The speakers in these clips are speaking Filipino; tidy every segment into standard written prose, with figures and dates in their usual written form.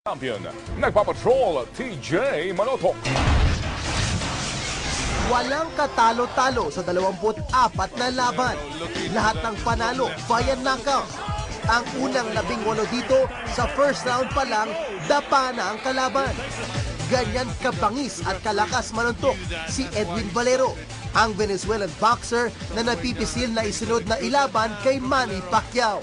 Champion, nagpapatrol TJ Manotoc. Walang katalo-talo sa 24 na laban. Lahat ng panalo via knockout. Ang unang 18 dito sa first round pa lang, dapa na ang kalaban. Ganyan kabangis at kalakas manuntok si Edwin Valero, ang Venezuelan boxer na napipisil na isunod na ilaban kay Manny Pacquiao.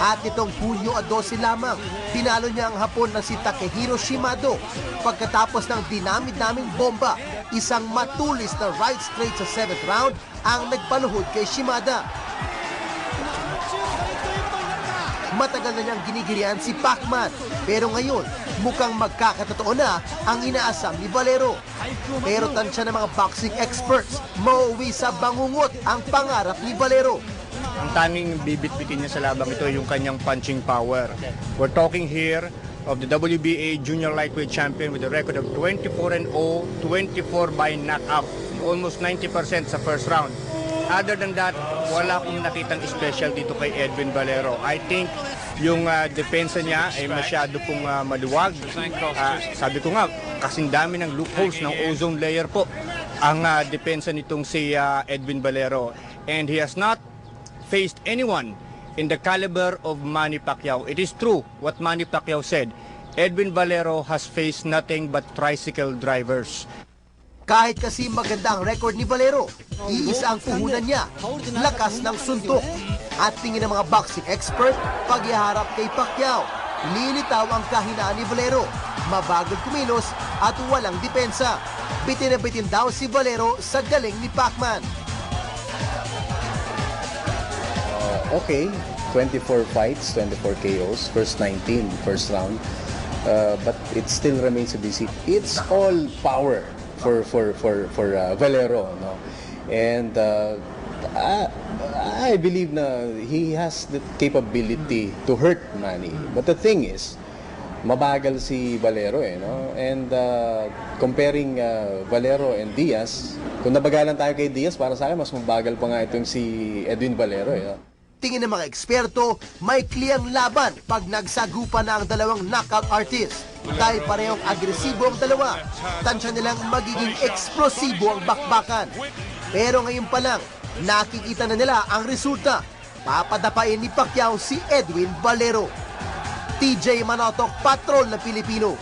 At itong Hulyo 12 lamang, tinalo niya ang Hapon na si Takehiro Shimado pagkatapos ng dinamid-naming bomba. Isang matulis na right straight sa 7th round ang nagpaluhod kay Shimada. Matagal na niyang ginigirian si Pacman, pero ngayon mukhang magkakatotoo na ang inaasam ni Valero. Pero tansya ng mga boxing experts, mauwi sa bangungot ang pangarap ni Valero. Ang tanging bibit-bitin niya sa labang ito yung kanyang punching power. We're talking here of the WBA Junior Lightweight Champion with a record of 24-0, 24 by knockout, almost 90% sa first round. Other than that, wala akong nakitang special dito kay Edwin Valero. I think yung depensa niya ay masyado pong maluwag. Sabi ko nga, kasing dami ng loopholes ng ozone layer po ang depensa nitong si Edwin Valero. And he has not faced anyone in the caliber of Manny Pacquiao. It is true what Manny Pacquiao said. Edwin Valero has faced nothing but tricycle drivers. Kahit kasi maganda ang record ni Valero, iisa ang puhunan niya, lakas ng suntok. At tingin ng mga boxing expert, paghiharap kay Pacquiao, lilitaw ang kahinaan ni Valero, mabagal kumilos at walang depensa. Bitin na bitin daw si Valero sa galing ni Pacman. Okay, 24 fights, 24 KOs, first 19, first round. But it still remains to be seen. It's all power for Valero, no? And I believe na he has the capability to hurt Manny. But the thing is, mabagal si Valero, no? And comparing Valero and Diaz, kung nabagalan tayo kay Diaz, para sa akin mas mabagal pa nga itong si Edwin Valero, no? Tingin ng mga eksperto, may kliyang laban pag nagsagupa na ang dalawang knockout artist. Dahil parehong agresibo ang dalawa, tansya nilang magiging eksplosibo ang bakbakan. Pero ngayon pa lang, nakikita na nila ang resulta. Papadapain ni Pacquiao si Edwin Valero. TJ Manotoc, Patrol na Pilipino.